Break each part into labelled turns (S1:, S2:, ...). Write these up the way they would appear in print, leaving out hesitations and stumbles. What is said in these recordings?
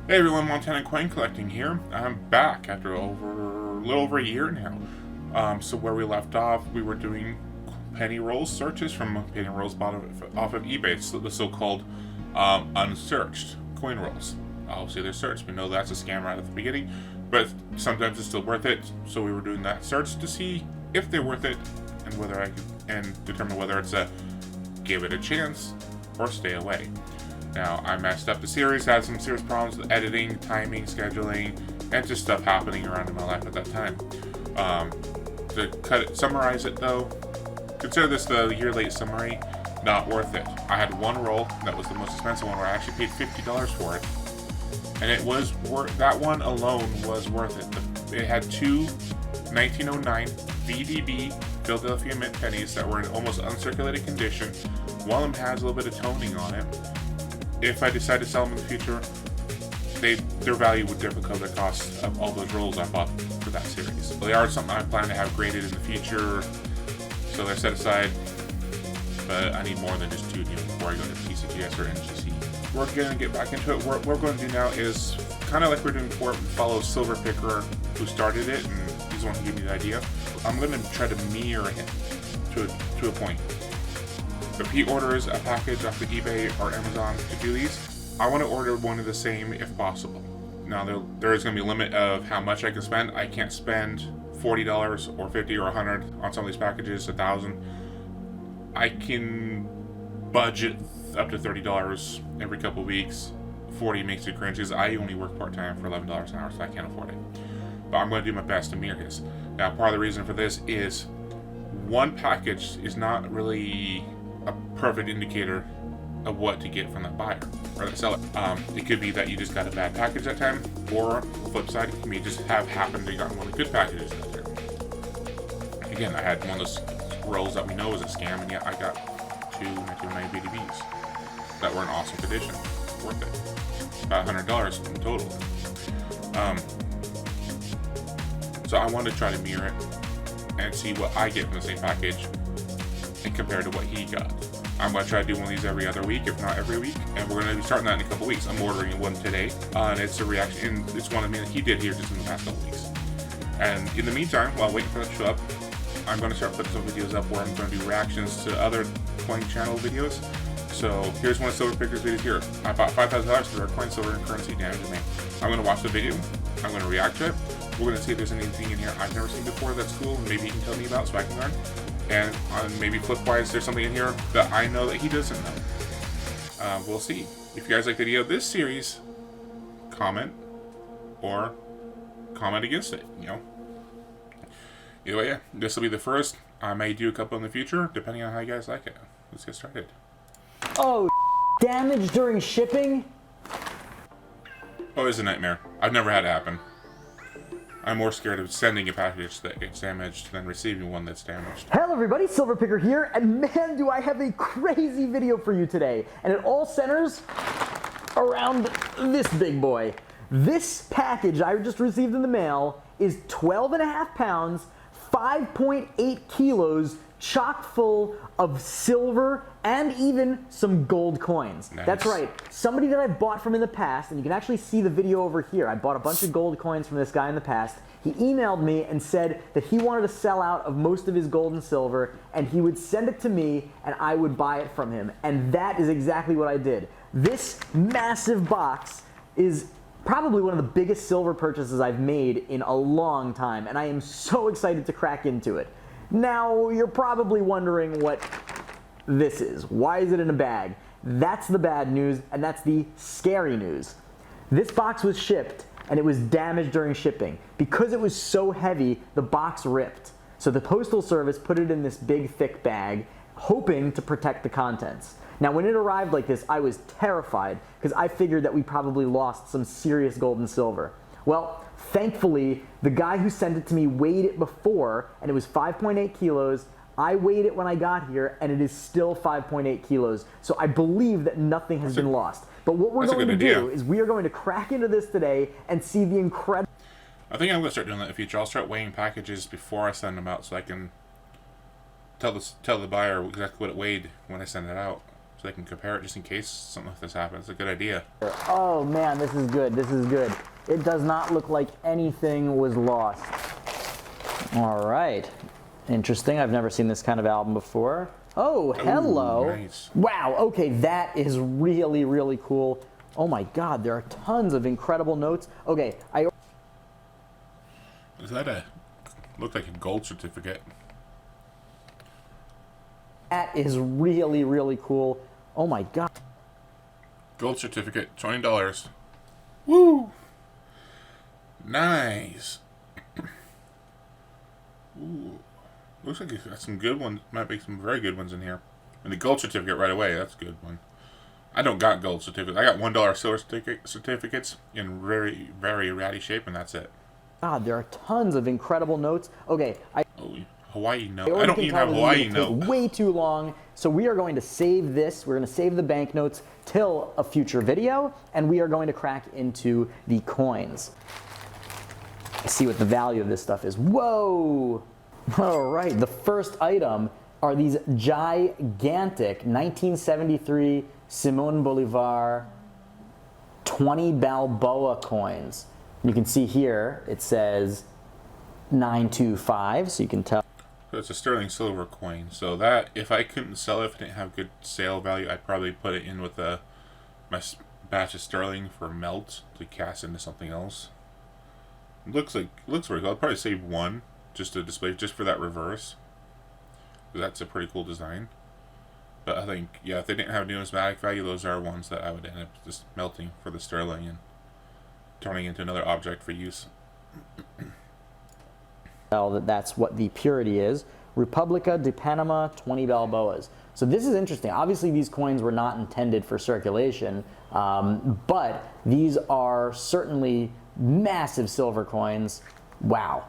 S1: Hey everyone, Montana Coin Collecting here. I'm back after a little over a year now. So where we left off, we were doing penny rolls searches from penny rolls bought off of eBay, so the so-called unsearched coin rolls. Obviously they're searched. We know that's a scam right at the beginning, but sometimes it's still worth it. So we were doing that search to see if they're worth it and whether I could determine whether it's a give it a chance or stay away. Now, I messed up the series, had some serious problems with editing, timing, scheduling, and just stuff happening around in my life at that time. To summarize it though, consider this the year-late summary, not worth it. I had one roll, that was the most expensive one, where I actually paid $50 for it. And it was that one alone was worth it. It had two 1909 VDB Philadelphia Mint pennies that were in almost uncirculated condition. One of them has a little bit of toning on it. If I decide to sell them in the future, their value would differ because of the cost of all those rolls I bought for that series. They are something I plan to have graded in the future, so they're set aside. But I need more than just two before I go to PCGS or NGC. We're going to get back into it. What we're going to do now is kind of like we're doing before, follow Silver Picker, who started it, and he's the one who gave me the idea. I'm going to try to mirror him to a point. If he orders a package off of eBay or Amazon to do these, I want to order one of the same if possible. Now, there is going to be a limit of how much I can spend. I can't spend $40 or $50 or $100 on some of these packages, $1,000. I can budget up to $30 every couple of weeks. $40 makes it cringe because I only work part-time for $11 an hour, so I can't afford it. But I'm going to do my best to mirror his. Now, part of the reason for this is one package is not really a perfect indicator of what to get from the buyer or the seller. It could be that you just got a bad package that time, or the flip side, it may just have happened to got one of the good packages that time. Again, I had one of those rolls that we know is a scam, and yet I got two 1909 BDBs that were in awesome condition, worth it, about $100 in total. So I wanted to try to mirror it and see what I get from the same package and compared to what he got. I'm going to try to do one of these every other week, if not every week, and we're going to be starting that in a couple weeks. I'm ordering one today, and it's a reaction, and it's one of the that he did here just in the past couple weeks. And in the meantime, while waiting for that to show up, I'm going to start putting some videos up where I'm going to do reactions to other coin channel videos. So here's one of Silver Picker's videos here. I bought $5,000 for our coin, silver, and currency damage to me. I'm going to watch the video. I'm going to react to it. We're going to see if there's anything in here I've never seen before that's cool, and maybe you can tell me about so I can learn. And maybe flip-wise, there's something in here that I know that he doesn't know. We'll see. If you guys like the video of this series, comment or comment against it, you know. Either way, yeah, this will be the first. I may do a couple in the future, depending on how you guys like it. Let's get started.
S2: Oh, damage during shipping?
S1: Oh, it's a nightmare. I've never had it happen. I'm more scared of sending a package that gets damaged than receiving one that's damaged.
S2: Hello everybody, Silver Picker here, and man do I have a crazy video for you today. And it all centers around this big boy. This package I just received in the mail is 12.5 pounds, 5.8 kilos, chock full of silver and even some gold coins.
S1: Nice.
S2: That's right, somebody that I've bought from in the past, and you can actually see the video over here. I bought a bunch of gold coins from this guy in the past. He emailed me and said that he wanted to sell out of most of his gold and silver, and he would send it to me and I would buy it from him. And that is exactly what I did. This massive box is probably one of the biggest silver purchases I've made in a long time, and I am so excited to crack into it. Now, you're probably wondering what this is. Why is it in a bag? That's the bad news, and that's the scary news. This box was shipped, and it was damaged during shipping. Because it was so heavy, the box ripped. So the Postal Service put it in this big, thick bag, hoping to protect the contents. Now, when it arrived like this, I was terrified, because I figured that we probably lost some serious gold and silver. Well, thankfully, the guy who sent it to me weighed it before, and it was 5.8 kilos. I weighed it when I got here, and it is still 5.8 kilos. So I believe that nothing has been lost. But what we're going to do is we are going to crack into this today and see the incredible...
S1: I think I'm going to start doing that in the future. I'll start weighing packages before I send them out so I can tell the buyer exactly what it weighed when I send it out. so I can compare it just in case something like this happens. It's a good idea.
S2: Oh man, this is good. This is good. It does not look like anything was lost. All right. Interesting. I've never seen this kind of album before. Oh, hello.
S1: Ooh, nice.
S2: Wow. Okay, that is really, really cool. Oh my God, there are tons of incredible notes. Okay,
S1: Is that a... Looked like a gold certificate.
S2: that is really, really cool. Oh my God.
S1: Gold certificate, $20. Woo! Nice. Ooh. Looks like it's got some good ones. Might be some very good ones in here. And the gold certificate right away, that's a good one. I don't got gold certificates. I got $1 silver certificates in very, very ratty shape, and that's it.
S2: God, there are tons of incredible notes. Okay,
S1: Oh, Hawaii no. I
S2: already
S1: don't
S2: can
S1: even
S2: tell
S1: have
S2: this is
S1: Hawaii
S2: gonna
S1: no.
S2: take way too long, so we are going to save this. We're going to save the banknotes till a future video, and we are going to crack into the coins. See what the value of this stuff is. Whoa! All right, the first item are these gigantic 1973 Simon Bolivar 20 Balboa coins. You can see here it says 925, so you can tell.
S1: So it's a sterling silver coin. So that, if I couldn't sell it, if it didn't have good sale value, I'd probably put it in with my batch of sterling for melt to cast into something else. It looks very cool. I'd probably save one just to display, just for that reverse. That's a pretty cool design. But I think, yeah, if they didn't have numismatic value, those are ones that I would end up just melting for the sterling and turning into another object for use.
S2: That's what the purity is. Republica de Panama 20 Balboas. So this is interesting. Obviously these coins were not intended for circulation, but these are certainly massive silver coins. Wow,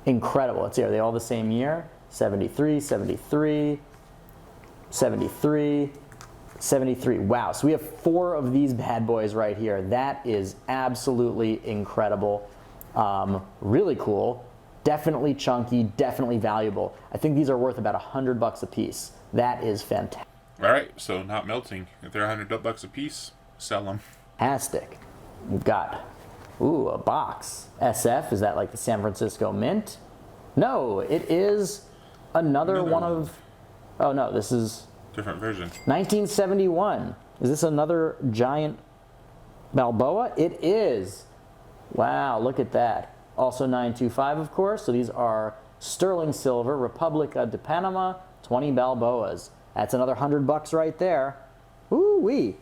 S2: incredible. Let's see, are they all the same year? 73, 73, 73, 73. Wow, so we have 4 of these bad boys right here. That is absolutely incredible. Really cool. Definitely chunky, definitely valuable. I think these are worth about $100 a piece. That is fantastic.
S1: All right, so not melting. If they're $100 a piece, sell them.
S2: Fantastic. We've got, ooh, a box. SF, is that like the San Francisco Mint? No, it is another one of, oh no, this is
S1: Different version.
S2: 1971. Is this another giant Balboa? It is. Wow, look at that. Also 925, of course. So these are sterling silver, Republica de Panama, 20 Balboas. That's another $100 right there. Ooh-wee.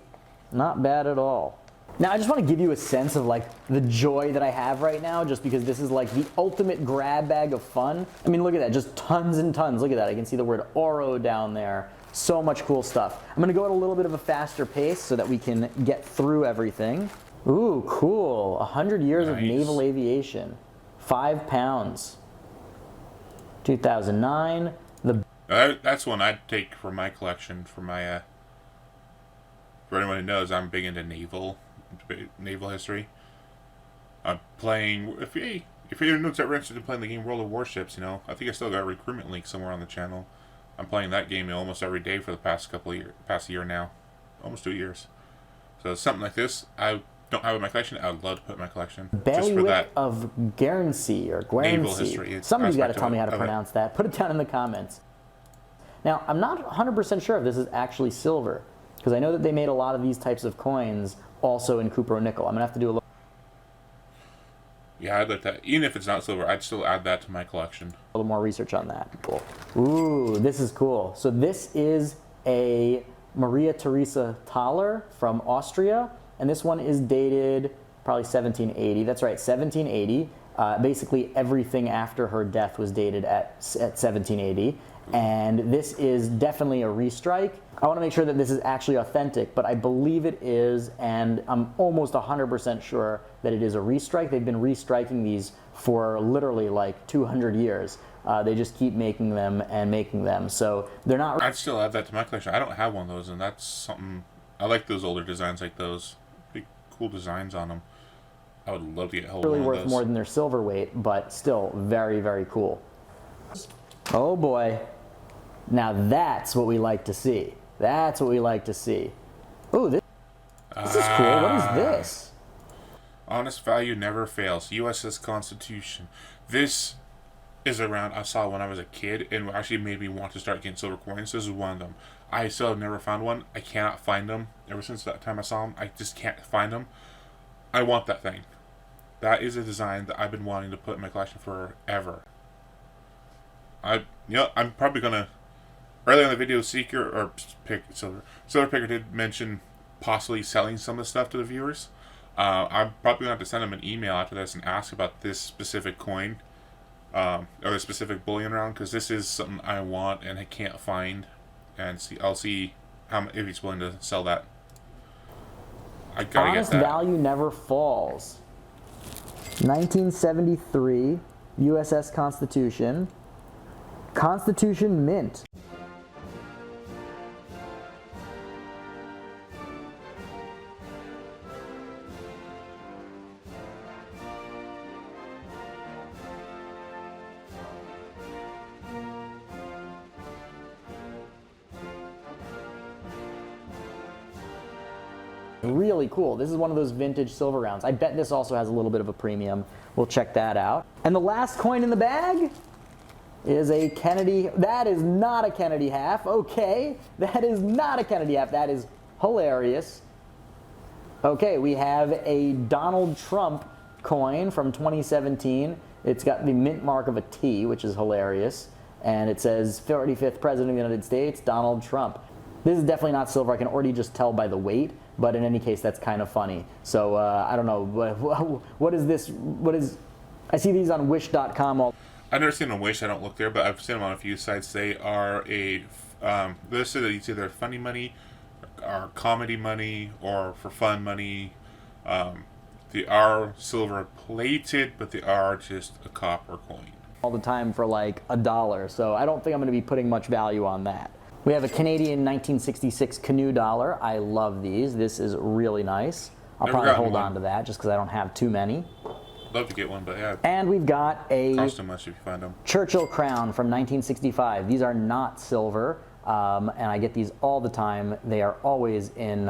S2: Not bad at all. Now, I just want to give you a sense of like the joy that I have right now, just because this is like the ultimate grab bag of fun. I mean, look at that, just tons and tons. Look at that, I can see the word Oro down there. So much cool stuff. I'm gonna go at a little bit of a faster pace so that we can get through everything. Ooh, cool, 100 years of naval aviation. 5 pounds. 2009,
S1: That's one I'd take for my collection. For my, for anyone who knows, I'm big into naval history. I'm playing. If anyone's ever interested in playing the game World of Warships, you know, I think I still got a recruitment link somewhere on the channel. I'm playing that game almost every day for the past year now, almost 2 years. So something like this, I don't have in my collection. I would love to put in my collection. Just for that
S2: of Guernsey or
S1: naval
S2: Guernsey.
S1: history.
S2: Somebody's got to tell me how to
S1: of it.
S2: pronounce that. Put it down in the comments. Now, I'm not 100% sure if this is actually silver, because I know that they made a lot of these types of coins also in cupro nickel. I'm gonna have to do a little.
S1: Yeah, I'd like that. Even if it's not silver, I'd still add that to my collection.
S2: More research on that. Cool. Ooh, this is cool. So this is a Maria Theresa Thaler from Austria, and this one is dated probably 1780. That's right, 1780. Basically everything after her death was dated at 1780. And this is definitely a restrike. I want to make sure that this is actually authentic, but I believe it is, and I'm almost 100% sure that it is a restrike. They've been restriking these for literally like 200 years. They just keep making them and making them, so they're not.
S1: I'd still add that to my collection. I don't have one of those, and that's something. I like those older designs like those. Pretty cool designs on them. I would love to get hold of
S2: Really
S1: one of
S2: worth
S1: those.
S2: more than their silver weight, but still very, very cool. Oh boy. Now that's what we like to see. That's what we like to see. Ooh, this is cool. What is this?
S1: Honest value never fails. USS Constitution. This is around. I saw when I was a kid, and actually made me want to start getting silver coins. This is one of them. I still have never found one. I cannot find them. Ever since that time I saw them, I just can't find them. I want that thing. That is a design that I've been wanting to put in my collection forever. I'm probably gonna. Earlier in the video, Seeker or Silver Picker did mention possibly selling some of the stuff to the viewers. I'm probably gonna have to send them an email after this and ask about this specific coin, or the specific bullion round, because this is something I want and I can't find. And I'll see if he's willing to sell that. I gotta
S2: Honest
S1: get that.
S2: value never falls. 1973 USS Constitution. Constitution Mint. Really cool. This is one of those vintage silver rounds. I bet this also has a little bit of a premium. We'll check that out. And the last coin in the bag is a Kennedy. That is not a Kennedy half. Okay, that is not a Kennedy half. That is hilarious. Okay, we have a Donald Trump coin from 2017. It's got the mint mark of a T, which is hilarious. And it says 45th President of the United States, Donald Trump. This is definitely not silver. I can already just tell by the weight. But in any case, that's kind of funny. So I don't know. What is this? What is? I see these on Wish.com.
S1: I've never seen them on Wish. I don't look there, but I've seen them on a few sites. They are this is either funny money, or comedy money, or for fun money. They are silver plated, but they are just a copper coin.
S2: All the time for like $1. So I don't think I'm going to be putting much value on that. We have a Canadian 1966 canoe dollar. I love these. This is really nice. I'll probably hold on to that just because I don't have too many.
S1: Love to get one, but yeah.
S2: And we've got a
S1: cost too much if you find them.
S2: Churchill crown from 1965. These are not silver, and I get these all the time. They are always in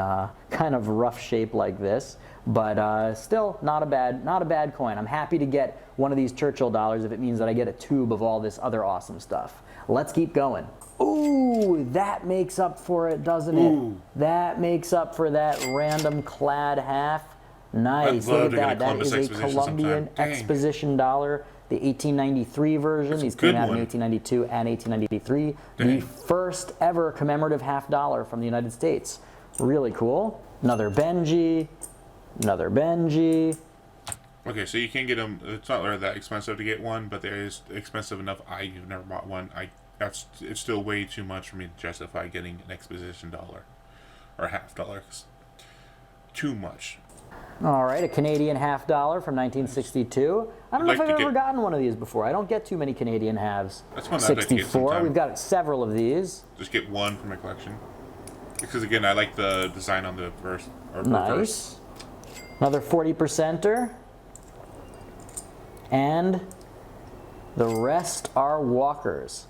S2: kind of rough shape like this, but still not a bad coin. I'm happy to get one of these Churchill dollars if it means that I get a tube of all this other awesome stuff. Let's keep going. Ooh, that makes up for it, doesn't it? That makes up for that random clad half. Nice, look at that. That is a Columbian Exposition dollar, the 1893 version. These came out in 1892 and 1893. The first ever commemorative half dollar from the United States. Really cool. Another Benji, another Benji.
S1: Okay, so you can get them. It's not really that expensive to get one, but there is expensive enough. I've never bought one. It's still way too much for me to justify getting an Exposition dollar or half dollar. Too much.
S2: All right, a Canadian half dollar from 1962. I don't know if I've ever gotten one of these before. I don't get too many Canadian halves.
S1: That's one I'd like to get sometime.
S2: We've got several of these.
S1: Just get one for my collection. Because again, I like the design on the reverse.
S2: Nice. Another 40%er. And the rest are walkers.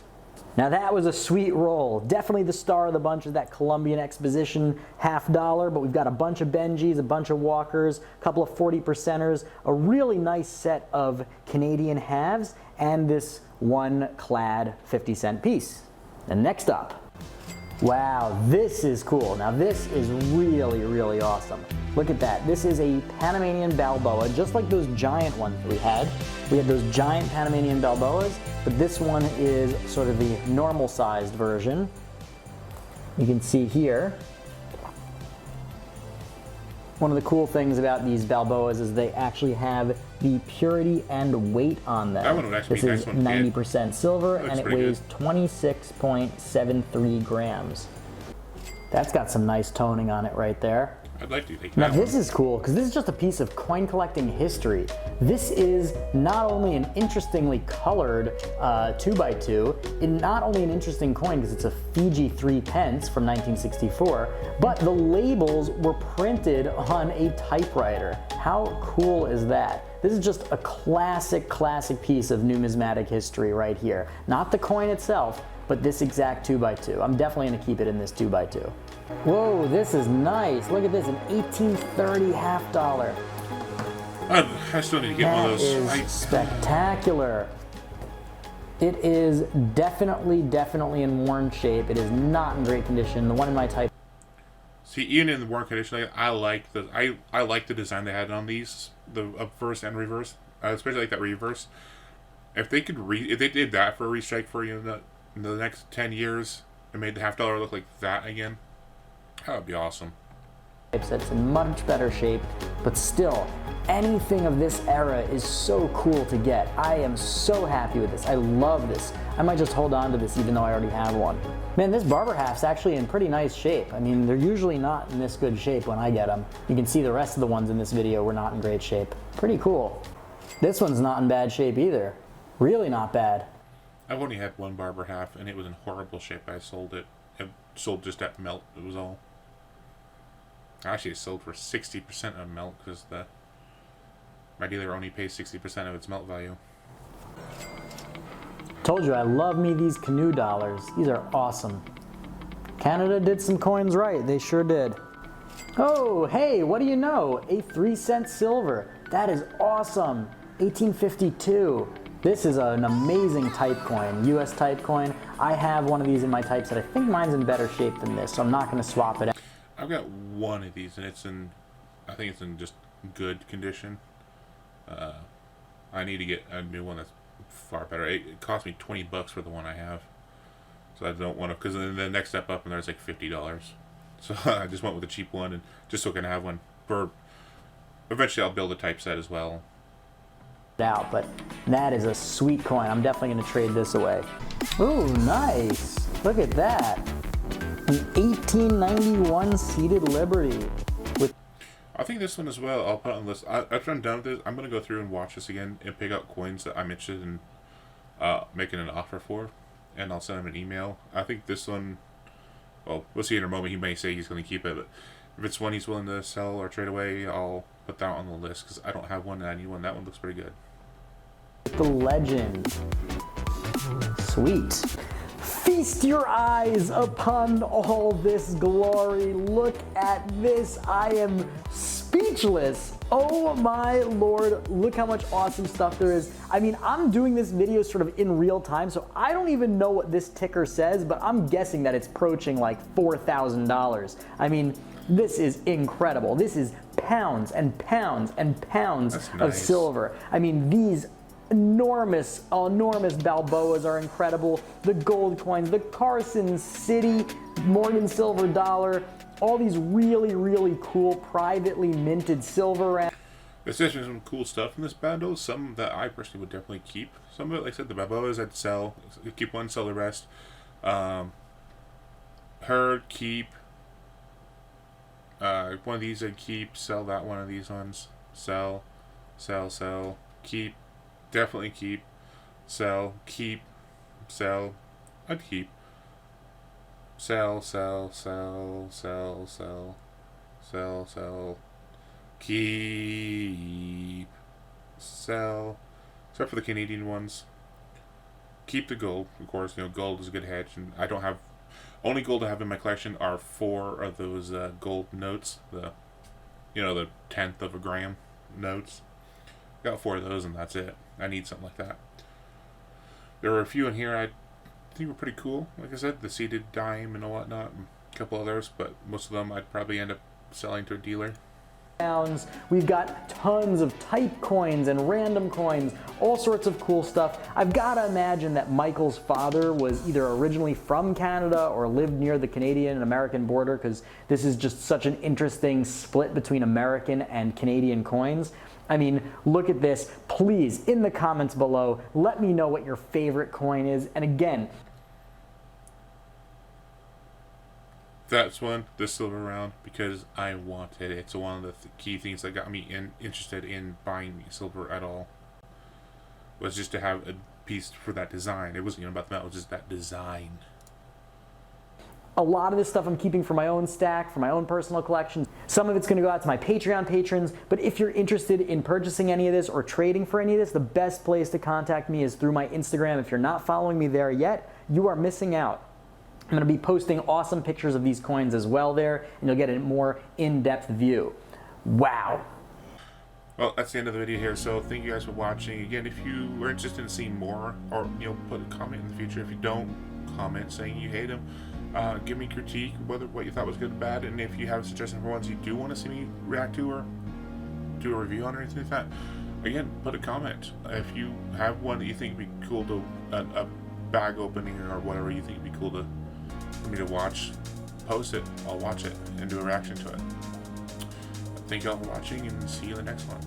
S2: Now that was a sweet roll. Definitely the star of the bunch is that Columbian Exposition half dollar, but we've got a bunch of Benjis, a bunch of walkers, a couple of 40%ers, a really nice set of Canadian halves, and this one clad 50-cent piece. And next up, wow, this is cool. Now this is really, really awesome. Look at that. This is a Panamanian Balboa, just like those giant ones that we had. We had those giant Panamanian Balboas, but this one is sort of the normal sized version. You can see here. One of the cool things about these Balboas is they actually have the purity and weight on them.
S1: That one would actually be
S2: this is 90% silver, and it weighs 26.73 grams. That's got some nice toning on it right there.
S1: I'd like to take
S2: now
S1: that
S2: this
S1: one.
S2: is cool because this is just a piece of coin collecting history. This is not only an interestingly colored 2x2, not only an interesting coin because it's a Fiji 3 pence from 1964, but the labels were printed on a typewriter. How cool is that? This is just a classic piece of numismatic history right here. Not the coin itself, but this exact 2x2. I'm definitely gonna keep it in this 2x2. Whoa, this is nice. Look at this, an 1830 half dollar.
S1: I still need to get one of those.
S2: That is spectacular. It is definitely in worn shape. It is not in great condition. The one in my type.
S1: See, even in the worn condition, I like the design they had on these, the reverse and reverse, especially like that reverse. If they did that for a restrike for in the next 10 years and made the half dollar look like that again, that would be awesome.
S2: It's in much better shape, but still, anything of this era is so cool to get. I am so happy with this. I love this. I might just hold on to this even though I already have one. Man, this barber half's actually in pretty nice shape. I mean, they're usually not in this good shape when I get them. You can see the rest of the ones in this video were not in great shape. Pretty cool. This one's not in bad shape either. Really not bad.
S1: I've only had one barber half, and it was in horrible shape. I sold it. It sold just at melt. It was all. Actually, it sold for 60% of melt because my dealer only pays 60% of its melt value.
S2: Told you I love me these canoe dollars. These are awesome. Canada did some coins right. They sure did. Oh, hey, what do you know? A 3-cent silver. That is awesome. 1852. This is an amazing type coin, US type coin. I have one of these in my type set. I think mine's in better shape than this, so I'm not going to swap it out.
S1: I've got one of these, and I think it's in just good condition. I need to get a new one that's far better. It cost me $20 for the one I have, so I don't want to. Because then the next step up, and there's like $50. So I just went with a cheap one, and just so I can have one for. Eventually, I'll build a type set as well.
S2: Out, but that is a sweet coin. I'm definitely going to trade this away. Ooh, nice. Look at that. An 1891 seated Liberty.
S1: I think this one as well, I'll put on the list. After I'm done with this, I'm going to go through and watch this again and pick out coins that I'm interested in making an offer for, and I'll send him an email. I think this one, well, we'll see in a moment. He may say he's going to keep it, but if it's one he's willing to sell or trade away, I'll put that on the list because I don't have one and I need one. That one looks pretty good.
S2: The legend. Sweet. Feast your eyes upon all this glory. Look at this. I am speechless. Oh my lord, look how much awesome stuff there is. I mean, I'm doing this video sort of in real time, so I don't even know what this ticker says, but I'm guessing that it's approaching like $4,000. I mean, this is incredible. This is pounds and pounds and pounds of silver. I mean, these enormous Balboas are incredible. The gold coins, the Carson City Morgan silver dollar, all these really cool privately minted silver rounds.
S1: There's actually some cool stuff in this bundle. Some that I personally would definitely keep. Some of it, like I said, the Balboas I'd sell. Keep one, sell the rest. Herd, keep. One of these I'd keep. Sell that one of these ones. Sell. Keep. Definitely keep. Sell. Keep. Sell. I'd keep. Sell. Keep. Sell. Except for the Canadian ones. Keep the gold, of course. You know, gold is a good hedge, and I don't have. Only gold I have in my collection are 4 of those gold notes. The 1/10 of a gram notes. Got 4 of those, and that's it. I need something like that. There were a few in here I think were pretty cool. Like I said, the seated dime and whatnot, and a couple others, but most of them I'd probably end up selling to a dealer.
S2: We've got tons of type coins and random coins, all sorts of cool stuff. I've got to imagine that Michael's father was either originally from Canada or lived near the Canadian and American border, because this is just such an interesting split between American and Canadian coins. I mean, look at this. Please, in the comments below, let me know what your favorite coin is. And again,
S1: that's one, the silver round, because I wanted it. It's one of the key things that got me interested in buying silver at all. Was just to have a piece for that design. It wasn't even about the metal, it was just that design.
S2: A lot of this stuff I'm keeping for my own stack, for my own personal collection. Some of it's gonna go out to my Patreon patrons, but if you're interested in purchasing any of this or trading for any of this, the best place to contact me is through my Instagram. If you're not following me there yet, you are missing out. I'm gonna be posting awesome pictures of these coins as well there, and you'll get a more in-depth view. Wow.
S1: Well, that's the end of the video here, so thank you guys for watching. Again, if you are interested in seeing more, or put a comment in the future. If you don't comment saying you hate them, give me critique, what you thought was good or bad, and if you have a suggestion for ones you do want to see me react to or do a review on or anything like that, again, put a comment. If you have one that you think would be cool to, a bag opening or whatever you think would be cool for me to watch, post it, I'll watch it and do a reaction to it. Thank you all for watching, and see you in the next one.